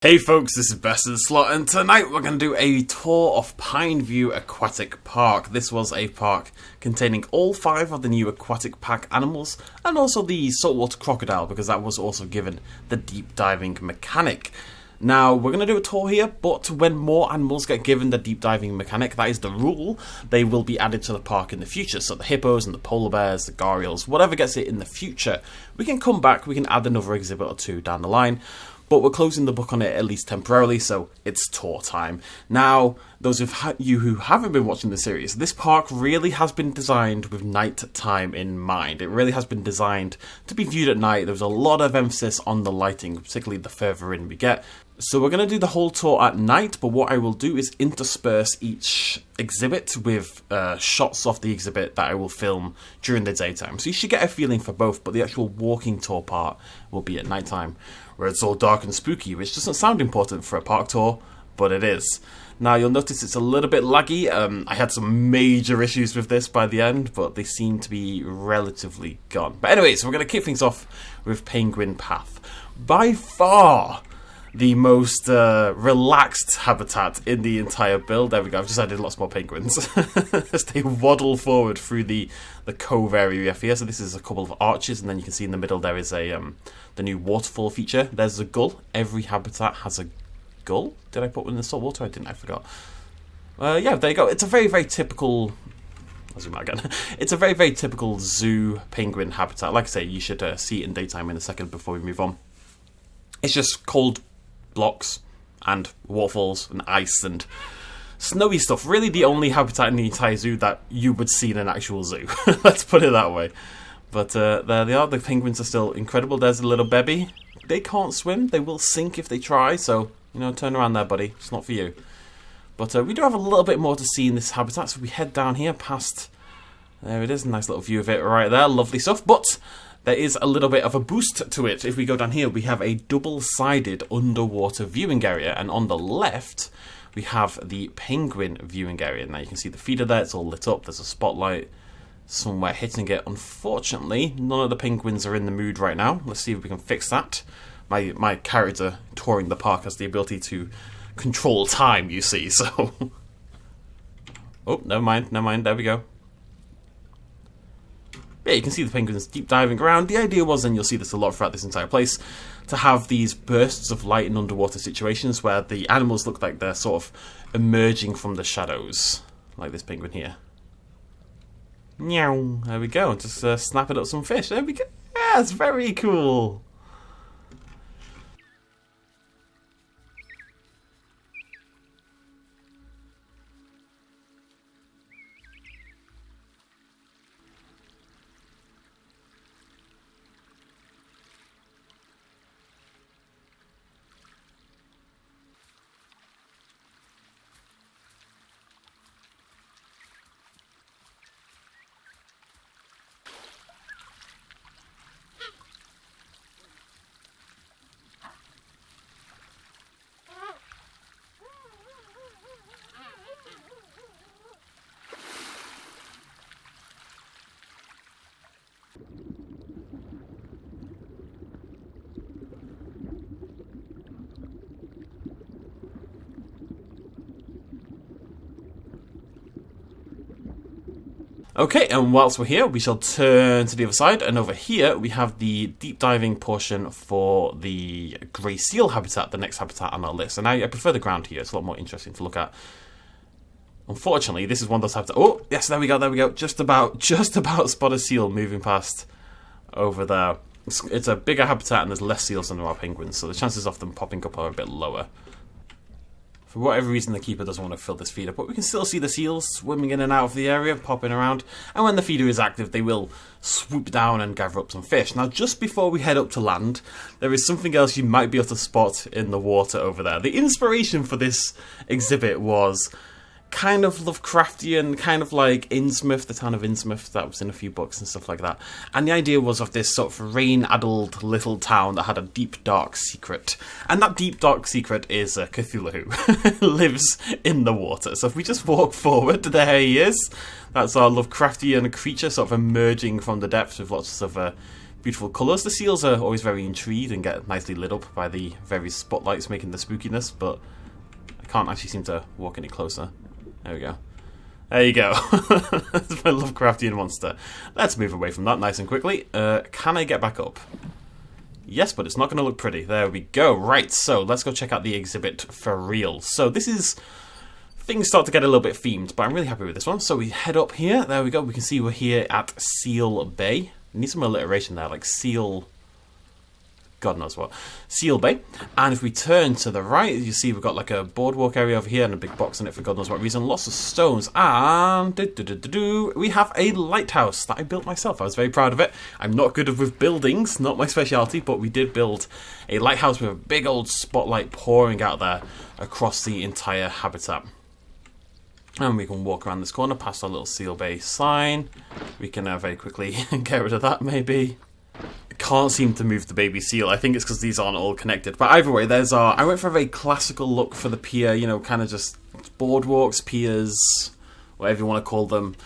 Hey folks, this is Best in Slot, and tonight we're going to do a tour of Pineview Aquatic Park. This was a park containing all 5 of the new aquatic pack animals, and also the saltwater crocodile, because that was also given the deep diving mechanic. Now, we're going to do a tour here, but when more animals get given the deep diving mechanic, that is the rule, they will be added to the park in the future. So the hippos and the polar bears, the gharials, whatever gets it in the future, we can come back, we can add another exhibit or 2 down the line. But we're closing the book on it, at least temporarily, so it's tour time. Now, those of you who haven't been watching the series, this park really has been designed with night time in mind. It really has been designed to be viewed at night. There's a lot of emphasis on the lighting, particularly the further in we get. So we're going to do the whole tour at night, but what I will do is intersperse each exhibit with shots of the exhibit that I will film during the daytime. So you should get a feeling for both, but the actual walking tour part will be at nighttime, where it's all dark and spooky, which doesn't sound important for a park tour, but it is. Now you'll notice it's a little bit laggy. I had some major issues with this by the end, but they seem to be relatively gone. But anyways, we're going to kick things off with Penguin Path. By far the most relaxed habitat in the entire build. There we go, I've just added lots more penguins as they waddle forward through the cove area here. So this is a couple of arches, and then you can see in the middle there is a the new waterfall feature. There's a gull. Every habitat has a gull. Did I put one in the salt water? I didn't, I forgot. Yeah, there you go. It's a very, very typical... I'll zoom out again. It's a very, very typical zoo penguin habitat. Like I say, you should see it in daytime in a second before we move on. It's just cold blocks and waterfalls and ice and snowy stuff. Really the only habitat in the entire zoo that you would see in an actual zoo. Let's put it that way. But there they are. The penguins are still incredible. There's a little baby. They can't swim. They will sink if they try. So, you know, turn around there, buddy. It's not for you. But we do have a little bit more to see in this habitat. So we head down here past... There it is. A nice little view of it right there. Lovely stuff. But there is a little bit of a boost to it. If we go down here, we have a double-sided underwater viewing area. And on the left, we have the penguin viewing area. Now you can see the feeder there. It's all lit up. There's a spotlight somewhere hitting it. Unfortunately, none of the penguins are in the mood right now. Let's see if we can fix that. My character touring the park has the ability to control time, you see, so... Oh, never mind, there we go. Yeah, you can see the penguins deep diving around. The idea was, and you'll see this a lot throughout this entire place, to have these bursts of light in underwater situations where the animals look like they're sort of emerging from the shadows, like this penguin here. Meow. There we go. Just snapping up some fish. There we go. Yeah, it's very cool. Okay, and whilst we're here, we shall turn to the other side, and over here we have the deep diving portion for the grey seal habitat, the next habitat on our list. And I prefer the ground here, it's a lot more interesting to look at. Unfortunately, this is one of those habitats... Oh, yes, there we go. Just about spot a seal moving past over there. It's a bigger habitat and there's less seals than there are penguins, so the chances of them popping up are a bit lower. For whatever reason, the keeper doesn't want to fill this feeder, but we can still see the seals swimming in and out of the area, popping around, and when the feeder is active, they will swoop down and gather up some fish. Now, just before we head up to land, there is something else you might be able to spot in the water over there. The inspiration for this exhibit was kind of Lovecraftian, kind of like Innsmouth, the town of Innsmouth, that was in a few books and stuff like that. And the idea was of this sort of rain-addled little town that had a deep, dark secret. And that deep, dark secret is Cthulhu, lives in the water. So if we just walk forward, there he is. That's our Lovecraftian creature sort of emerging from the depths with lots of beautiful colours. The seals are always very intrigued and get nicely lit up by the various spotlights making the spookiness, but I can't actually seem to walk any closer. There we go. There you go. That's my Lovecraftian monster. Let's move away from that nice and quickly. Can I get back up? Yes, but it's not going to look pretty. There we go. Right, so let's go check out the exhibit for real. So this is... Things start to get a little bit themed, but I'm really happy with this one. So we head up here. There we go. We can see we're here at Seal Bay. Need some alliteration there, like Seal... God knows what. Seal Bay. And if we turn to the right, you see we've got like a boardwalk area over here and a big box in it for God knows what reason. Lots of stones. And we have a lighthouse that I built myself. I was very proud of it. I'm not good with buildings, not my speciality, but we did build a lighthouse with a big old spotlight pouring out there across the entire habitat. And we can walk around this corner past our little Seal Bay sign. We can very quickly get rid of that maybe. Can't seem to move the baby seal. I think it's because these aren't all connected. But either way, there's our... I went for a very classical look for the pier, you know, kind of just boardwalks, piers, whatever you want to call them,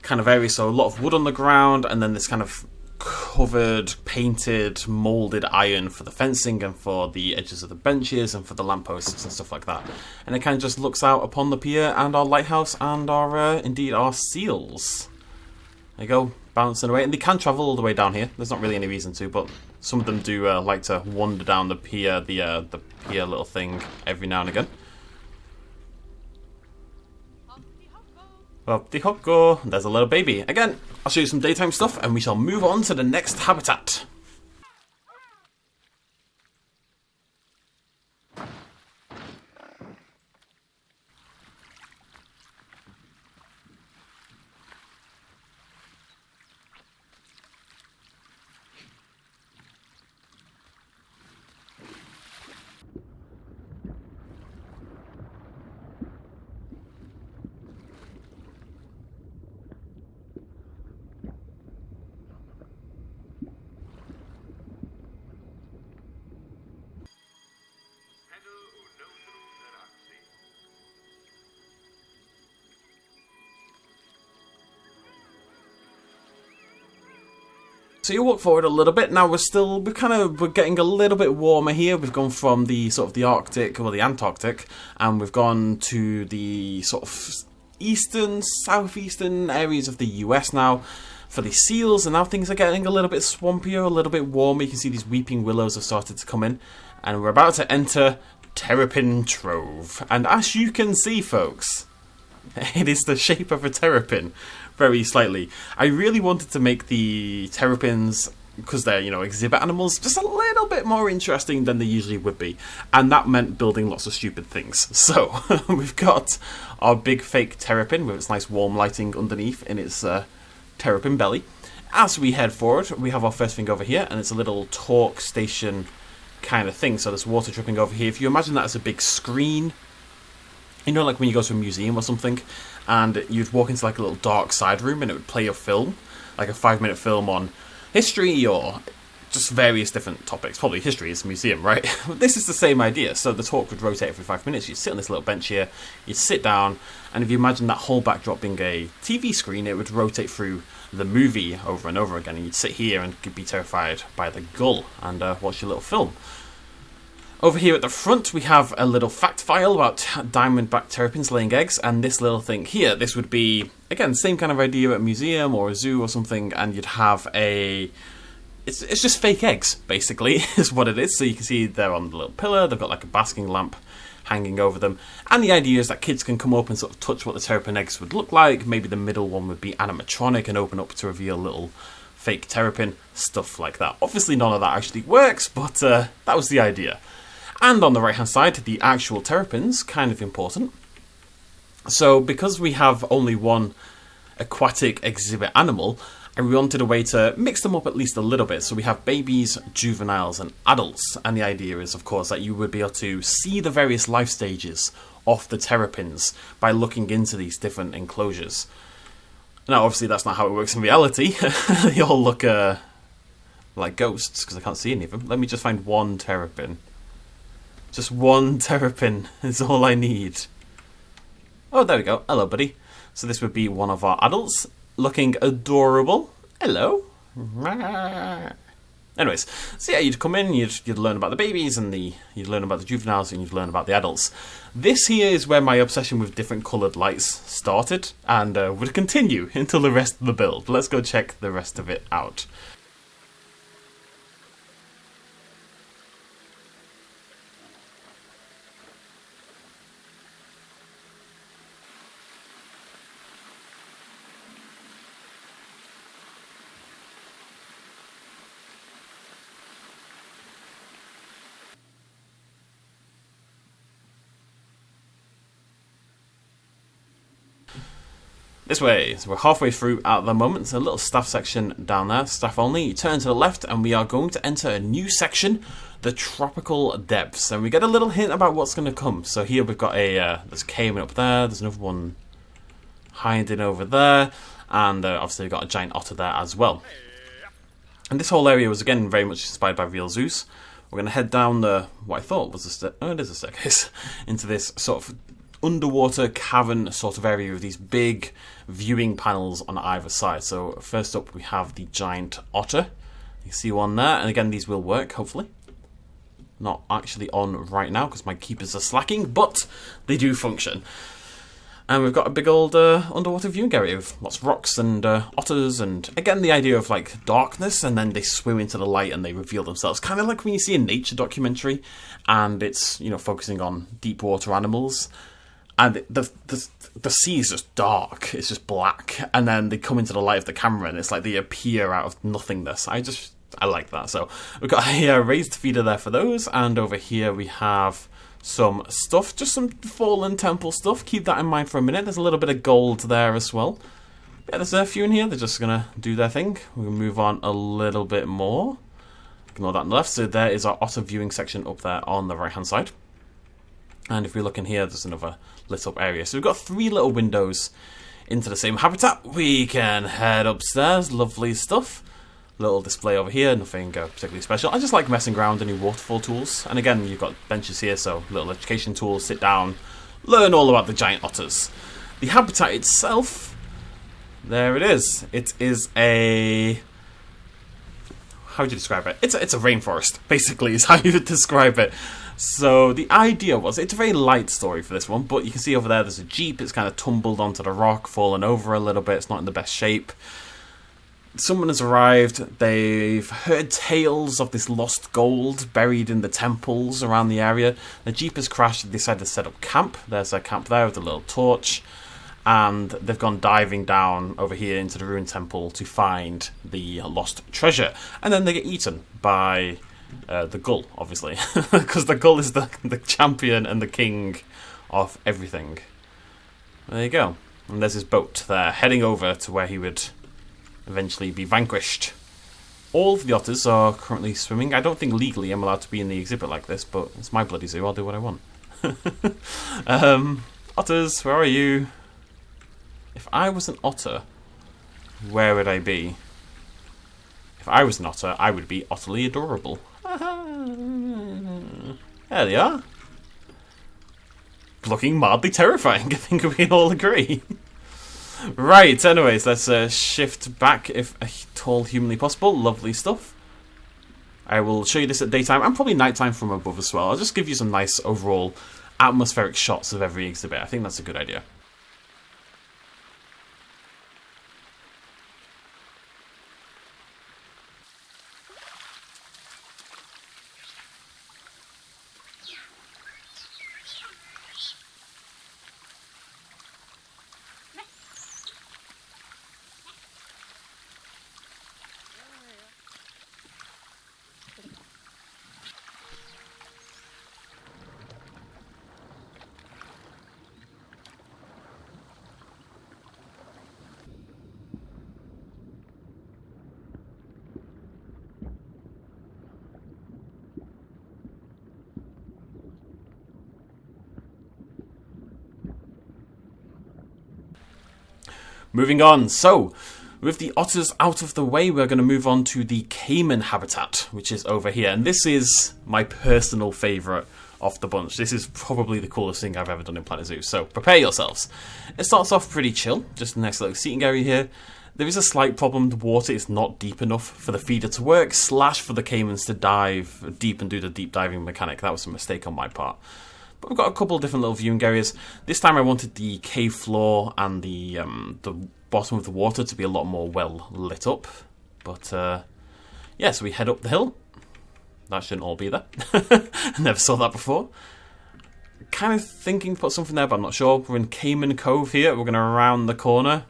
kind of area. So a lot of wood on the ground, and then this kind of covered, painted, moulded iron for the fencing and for the edges of the benches and for the lampposts and stuff like that. And it kind of just looks out upon the pier and our lighthouse and our, indeed, our seals. There you go. Bouncing away, and they can travel all the way down here. There's not really any reason to, but some of them do like to wander down the pier, the pier little thing every now and again. Up the hoko. There's a little baby. Again, I'll show you some daytime stuff, and we shall move on to the next habitat. So you walk forward a little bit. Now we're getting a little bit warmer here. We've gone from the sort of the Arctic, or the Antarctic, and we've gone to the sort of eastern, southeastern areas of the US now for the seals, and now things are getting a little bit swampier, a little bit warmer. You can see these weeping willows have started to come in, and we're about to enter Terrapin Trove. And as you can see, folks, it is the shape of a terrapin, very slightly. I really wanted to make the terrapins, because they're, you know, exhibit animals, just a little bit more interesting than they usually would be. And that meant building lots of stupid things. So, we've got our big fake terrapin with its nice warm lighting underneath in its terrapin belly. As we head forward, we have our first thing over here, and it's a little talk station kind of thing. So there's water dripping over here. If you imagine that as a big screen, you know, like when you go to a museum or something, and you'd walk into like a little dark side room and it would play a film, like a 5-minute film on history or just various different topics. Probably history is a museum, right? This is the same idea. So the talk would rotate every 5 minutes. You'd sit on this little bench here, you'd sit down, and if you imagine that whole backdrop being a TV screen, it would rotate through the movie over and over again, and you'd sit here and be terrified by the gull and watch your little film. Over here at the front, we have a little fact file about Diamondback Terrapins laying eggs, and this little thing here, this would be, again, same kind of idea at a museum or a zoo or something, and you'd have a... It's just fake eggs, basically, is what it is. So you can see they're on the little pillar, they've got like a basking lamp hanging over them, and the idea is that kids can come up and sort of touch what the terrapin eggs would look like. Maybe the middle one would be animatronic and open up to reveal little fake terrapin, stuff like that. Obviously none of that actually works, but that was the idea. And on the right hand side, the actual terrapins, kind of important. So because we have only one aquatic exhibit animal, and we wanted a way to mix them up at least a little bit. So we have babies, juveniles, and adults. And the idea is, of course, that you would be able to see the various life stages of the terrapins by looking into these different enclosures. Now, obviously, that's not how it works in reality. They all look like ghosts, because I can't see any of them. Let me just find one terrapin. Just one terrapin is all I need. Oh, there we go. Hello, buddy. So this would be one of our adults, looking adorable. Hello. Anyways, so yeah, you'd come in, you'd learn about the babies, and you'd learn about the juveniles, and you'd learn about the adults. This here is where my obsession with different coloured lights started, and would continue until the rest of the build. Let's go check the rest of it out. This way, so we're halfway through at the moment. There's a little staff section down there, staff only. You turn to the left and we are going to enter a new section, the tropical depths. And we get a little hint about what's going to come. So here we've got there's a caiman up there, there's another one hiding over there, and obviously we've got a giant otter there as well. And this whole area was again very much inspired by real zoos. We're going to head down what I thought was it is a staircase, into this sort of underwater cavern sort of area with these big viewing panels on either side. So first up we have the giant otter. You see one there, and again these will work hopefully. Not actually on right now because my keepers are slacking, but they do function. And we've got a big old underwater viewing area with lots of rocks and otters, and again the idea of like darkness, and then they swim into the light and they reveal themselves. Kind of like when you see a nature documentary and it's, you know, focusing on deep water animals. And the sea is just dark, it's just black, and then they come into the light of the camera and it's like they appear out of nothingness. I like that. So we've got a raised feeder there for those, and over here we have some stuff, just some fallen temple stuff. Keep that in mind for a minute. There's a little bit of gold there as well. Yeah, there's a few in here, they're just going to do their thing. We'll move on a little bit more. Ignore that on the left. So there is our otter viewing section up there on the right hand side. And if we look in here, there's another lit up area. So we've got 3 little windows into the same habitat. We can head upstairs. Lovely stuff. Little display over here. Nothing particularly special. I just like messing around with new waterfall tools. And again, you've got benches here, so little education tools. Sit down. Learn all about the giant otters. The habitat itself, there it is. It is a... How would you describe it? It's a rainforest, basically, is how you would describe it. So the idea was, it's a very light story for this one, but you can see over there there's a jeep. It's kind of tumbled onto the rock, fallen over a little bit. It's not in the best shape. Someone has arrived. They've heard tales of this lost gold buried in the temples around the area. The jeep has crashed. They decided to set up camp. There's a camp there with a little torch. And they've gone diving down over here into the ruined temple to find the lost treasure. And then they get eaten by the gull, obviously. Because the gull is the champion and the king of everything. There you go. And there's his boat there, heading over to where he would eventually be vanquished. All of the otters are currently swimming. I don't think legally I'm allowed to be in the exhibit like this, but it's my bloody zoo. I'll do what I want. Otters, where are you? If I was an otter, where would I be? If I was an otter, I would be utterly adorable. There they are. Looking mildly terrifying, I think we can all agree. Right, anyways, let's shift back if at all humanly possible. Lovely stuff. I will show you this at daytime and probably nighttime from above as well. I'll just give you some nice overall atmospheric shots of every exhibit. I think that's a good idea. Moving on, so with the otters out of the way, we're going to move on to the caiman habitat, which is over here. And this is my personal favourite of the bunch. This is probably the coolest thing I've ever done in Planet Zoo, so prepare yourselves. It starts off pretty chill, just a nice little seating area here. There is a slight problem. The water is not deep enough for the feeder to work, / for the caimans to dive deep and do the deep diving mechanic. That was a mistake on my part. But we've got a couple of different little viewing areas. This time I wanted the cave floor and the bottom of the water to be a lot more well lit up. But yeah, so we head up the hill. That shouldn't all be there. Never saw that before. Kind of thinking put something there, but I'm not sure. We're in Cayman Cove here. We're going to round the corner.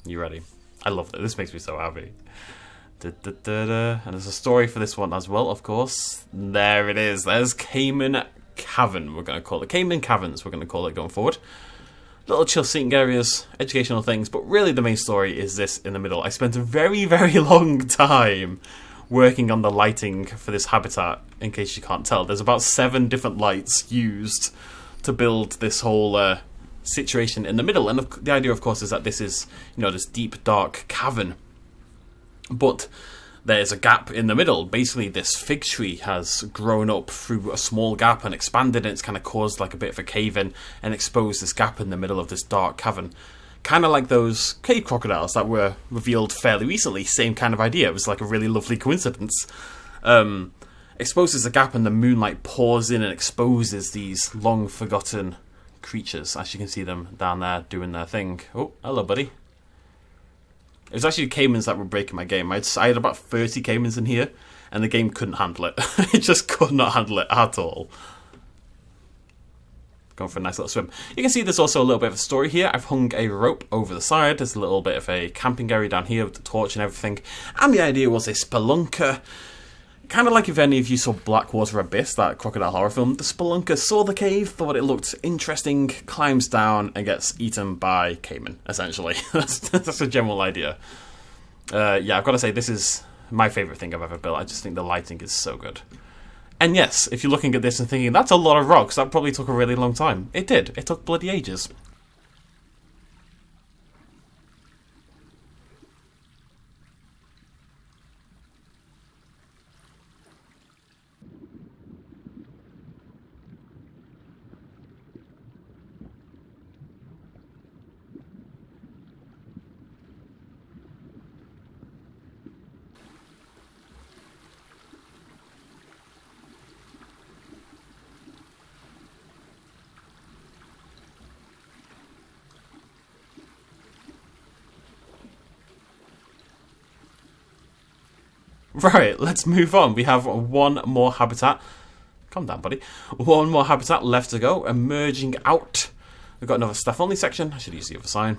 You ready? I love it. This makes me so happy. And there's a story for this one as well, of course. There it is. There's Cayman Cavern, we're going to call it. Cayman Caverns, we're going to call it going forward. Little chill seating areas, educational things, but really the main story is this in the middle. I spent a very, very long time working on the lighting for this habitat, in case you can't tell. There's about 7 different lights used to build this whole situation in the middle. And the idea, of course, is that this is, you know, this deep, dark cavern. But there's a gap in the middle. Basically, this fig tree has grown up through a small gap and expanded, and it's kind of caused like a bit of a cave-in and exposed this gap in the middle of this dark cavern. Kind of like those cave crocodiles that were revealed fairly recently. Same kind of idea. It was like a really lovely coincidence. Exposes a gap and the moonlight pours in and exposes these long-forgotten creatures. As you can see them down there doing their thing. Oh, hello, buddy. It was actually caimans that were breaking my game. I had about 30 caimans in here, and the game couldn't handle it. It just could not handle it at all. Going for a nice little swim. You can see there's also a little bit of a story here. I've hung a rope over the side. There's a little bit of a camping area down here with the torch and everything. And the idea was a spelunker. Kind of like if any of you saw Blackwater Abyss, that crocodile horror film. The spelunker saw the cave, thought it looked interesting, climbs down and gets eaten by caiman, essentially. That's a general idea. Yeah, I've got to say, this is my favourite thing I've ever built. I just think the lighting is so good. And yes, if you're looking at this and thinking, that's a lot of rocks, that probably took a really long time. It did. It took bloody ages. Right, let's move on. We have one more habitat. Calm down, buddy. One more habitat left to go. Emerging out. We've got another staff-only section. I should use the other sign.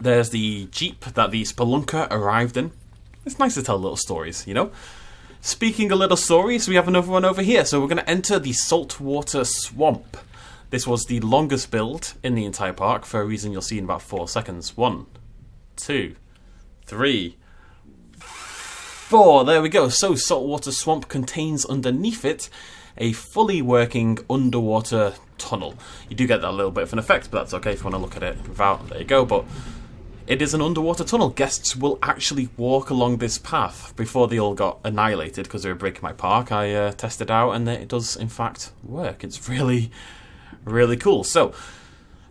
There's the jeep that the spelunker arrived in. It's nice to tell little stories, you know? Speaking of little stories, we have another one over here. So we're going to enter the Saltwater Swamp. This was the longest build in the entire park for a reason you'll see in about 4 seconds. 1, 2, 3, 4. There we go. So Saltwater Swamp contains underneath it a fully working underwater tunnel. You do get that little bit of an effect, but that's okay if you want to look at it without. There you go. But it is an underwater tunnel. Guests will actually walk along this path. Before they all got annihilated because they were breaking my park, I tested out and it does in fact work. It's really, really cool. So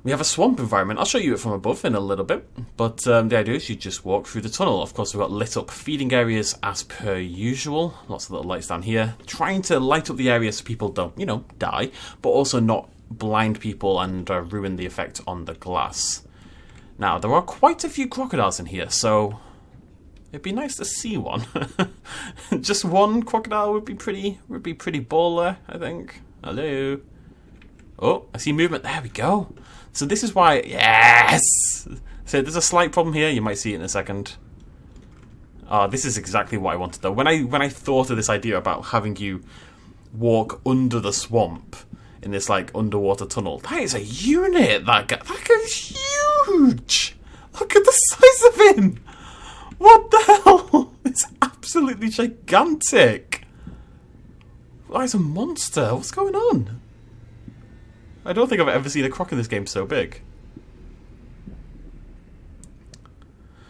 we have a swamp environment. I'll show you it from above in a little bit. But the idea is you just walk through the tunnel. Of course, we've got lit up feeding areas as per usual. Lots of little lights down here. Trying to light up the area so people don't, you know, die. But also not blind people and ruin the effect on the glass. Now, there are quite a few crocodiles in here, so it'd be nice to see one. Just one crocodile would be pretty baller, I think. Hello. Oh, I see movement. There we go. So this is why, yes! So there's a slight problem here. You might see it in a second. This is exactly what I wanted though. When I thought of this idea about having you walk under the swamp in this like underwater tunnel, that is a unit. That guy's huge. Look at the size of him. What the hell? It's absolutely gigantic. That is a monster. What's going on? I don't think I've ever seen a croc in this game so big.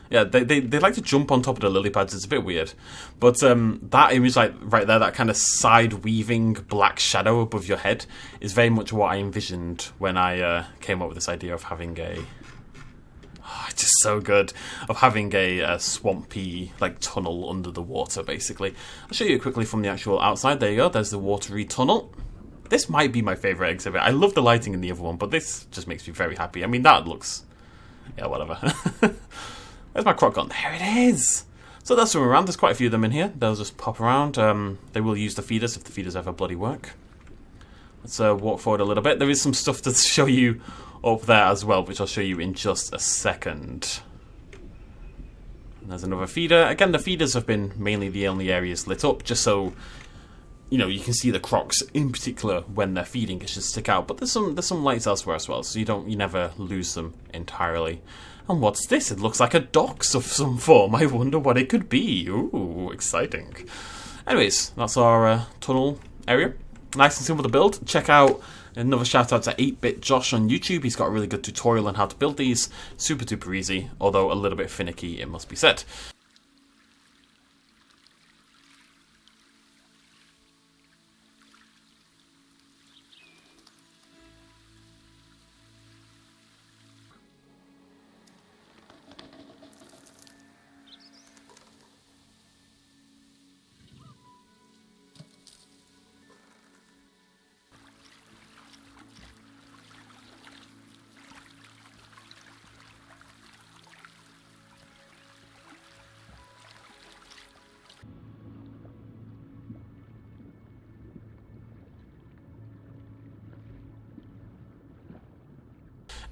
Yeah, they like to jump on top of the lily pads. It's a bit weird. But that image, like right there, that kind of side-weaving black shadow above your head is very much what I envisioned when I came up with this idea of having a... Oh, it's just so good of having a swampy like tunnel under the water, basically. I'll show you quickly from the actual outside. There you go. There's the watery tunnel. This might be my favourite exhibit. I love the lighting in the other one, but this just makes me very happy. I mean, that looks... yeah, whatever. Where's my croc gone? There it is! So they'll swim around. There's quite a few of them in here. They'll just pop around. They will use the feeders if the feeders ever bloody work. Let's walk forward a little bit. There is some stuff to show you up there as well, which I'll show you in just a second. And there's another feeder. Again, the feeders have been mainly the only areas lit up, just so... you know, you can see the crocs in particular when they're feeding. It should stick out, but there's some lights elsewhere as well, so you never lose them entirely. And what's this? It looks like a docks of some form. I wonder what it could be. Ooh, exciting. Anyways, that's our tunnel area. Nice and simple to build. Check out another shout out to 8-Bit Josh on YouTube. He's got a really good tutorial on how to build these. Super duper easy, although a little bit finicky, it must be said.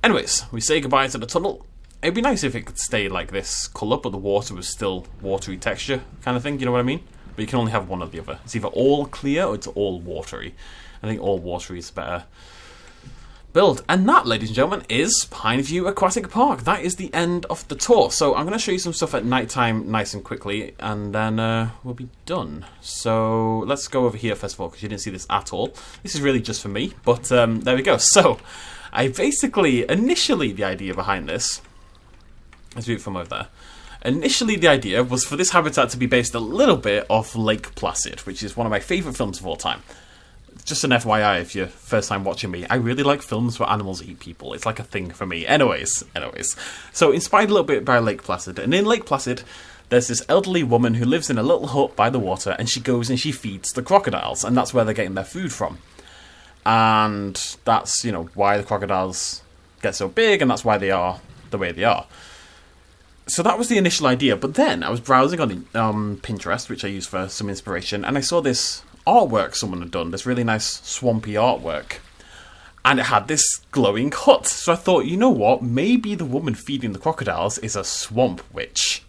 Anyways, we say goodbye to the tunnel. It'd be nice if it could stay like this colour, but the water was still watery texture kind of thing, you know what I mean? But you can only have one or the other. It's either all clear or it's all watery. I think all watery is better build. And that, ladies and gentlemen, is Pineview Aquatic Park. That is the end of the tour. So I'm going to show you some stuff at night time nice and quickly, and then we'll be done. So let's go over here first of all, because you didn't see this at all. This is really just for me, but there we go. So I basically, initially the idea behind this, let's do it from over there. Initially the idea was for this habitat to be based a little bit off Lake Placid, which is one of my favourite films of all time. Just an FYI if you're first time watching me, I really like films where animals eat people. It's like a thing for me. Anyways. So inspired a little bit by Lake Placid, and in Lake Placid there's this elderly woman who lives in a little hut by the water, and she goes and she feeds the crocodiles, and that's where they're getting their food from. And that's, you know, why the crocodiles get so big, and that's why they are the way they are. So that was the initial idea, but then I was browsing on Pinterest, which I use for some inspiration, and I saw this artwork someone had done, this really nice swampy artwork. And it had this glowing hut. So I thought, you know what, maybe the woman feeding the crocodiles is a swamp witch.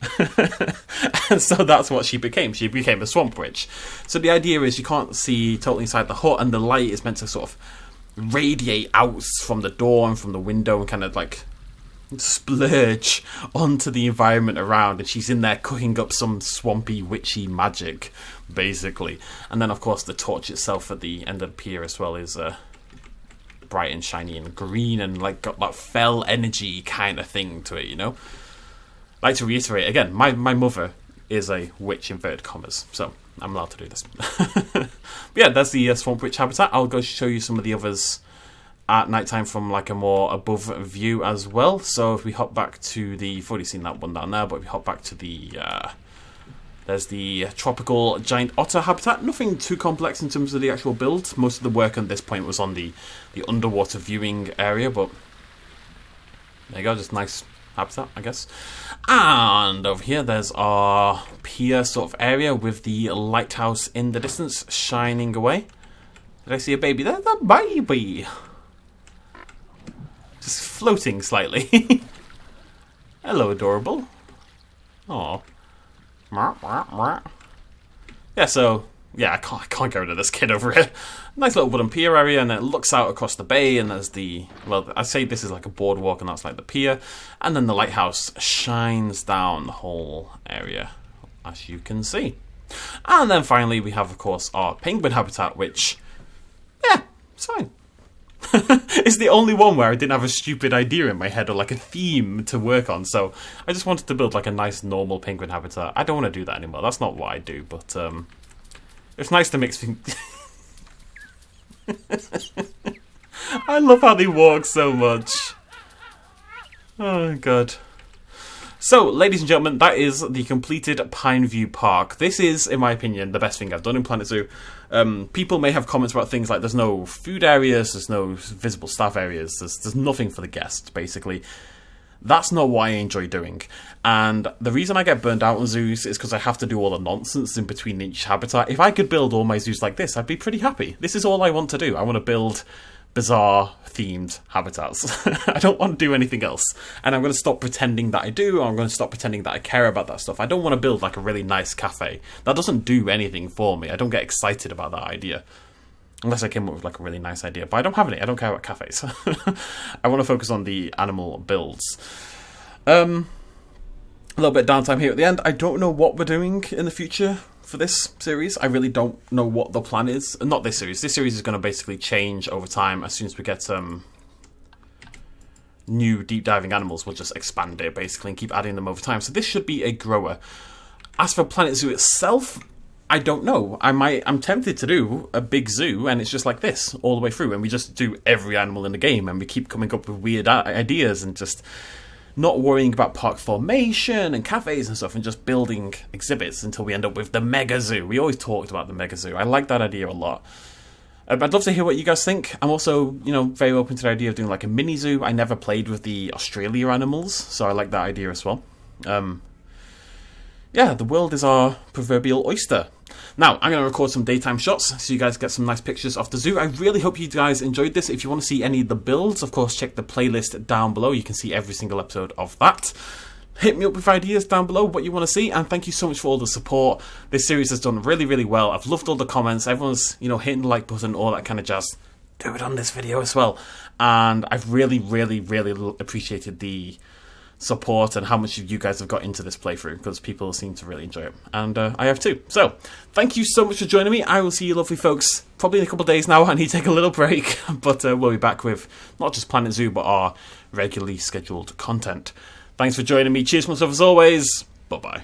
And so that's what she became. She became a swamp witch. So the idea is you can't see totally inside the hut, and the light is meant to sort of radiate out from the door and from the window and kind of like splurge onto the environment around, and she's in there cooking up some swampy witchy magic, basically. And then of course the torch itself at the end of the pier as well is bright and shiny and green and like got that fell energy kind of thing to it, you know. I'd like to reiterate again, my mother is a witch, inverted commas, so I'm allowed to do this. But yeah, that's the swamp witch habitat. I'll go show you some of the others at nighttime from like a more above view as well. So if we hop back to the, you've already seen that one down there, but if we hop back to the there's the tropical giant otter habitat. Nothing too complex in terms of the actual build. Most of the work at this point was on the underwater viewing area, but there you go, just nice habitat, I guess. And over here there's our pier sort of area with the lighthouse in the distance shining away. Did I see a baby there? The baby! Just floating slightly. Hello, adorable. Aw. Yeah, so yeah, I can't get rid of this kid over here. Nice little wooden pier area, and it looks out across the bay, and there's the, well, I'd say this is like a boardwalk, and that's like the pier, and then the lighthouse shines down the whole area, as you can see. And then finally we have, of course, our penguin habitat, which, yeah, it's fine. It's the only one where I didn't have a stupid idea in my head or like a theme to work on, so I just wanted to build like a nice normal penguin habitat. I don't want to do that anymore, that's not what I do, but it's nice to mix things. I love how they walk so much. Oh god. So, ladies and gentlemen, that is the completed Pineview Park. This is, in my opinion, the best thing I've done in Planet Zoo. People may have comments about things like there's no food areas, there's no visible staff areas, there's nothing for the guests, basically. That's not what I enjoy doing. And the reason I get burned out on zoos is because I have to do all the nonsense in between each habitat. If I could build all my zoos like this, I'd be pretty happy. This is all I want to do. I want to build bizarre themed habitats. I don't want to do anything else. And I'm going to stop pretending that I do, or I'm going to stop pretending that I care about that stuff. I don't want to build like a really nice cafe. That doesn't do anything for me. I don't get excited about that idea. Unless I came up with like a really nice idea. But I don't have any. I don't care about cafes. I want to focus on the animal builds. A little bit of downtime here at the end. I don't know what we're doing in the future for this series. I really don't know what the plan is. Not this series. This series is going to basically change over time. As soon as we get new deep diving animals, we'll just expand it basically and keep adding them over time. So this should be a grower. As for Planet Zoo itself, I don't know. I'm tempted to do a big zoo, and it's just like this all the way through, and we just do every animal in the game, and we keep coming up with weird ideas, and just not worrying about park formation and cafes and stuff, and just building exhibits until we end up with the mega zoo. We always talked about the mega zoo. I like that idea a lot. I'd love to hear what you guys think. I'm also, very open to the idea of doing like a mini zoo. I never played with the Australia animals, so I like that idea as well. Yeah, the world is our proverbial oyster. Now, I'm going to record some daytime shots so you guys get some nice pictures of the zoo. I really hope you guys enjoyed this. If you want to see any of the builds, of course, check the playlist down below. You can see every single episode of that. Hit me up with ideas down below, what you want to see, and thank you so much for all the support. This series has done really, really well. I've loved all the comments. Everyone's, hitting the like button, all that kind of jazz. Do it on this video as well. And I've really, really, really appreciated the support and how much you guys have got into this playthrough, because people seem to really enjoy it, and I have too. So thank you so much for joining me. I will see you lovely folks probably in a couple of days now. I need to take a little break, but we'll be back with not just Planet Zoo but our regularly scheduled content. Thanks for joining me. Cheers myself as always. Bye bye.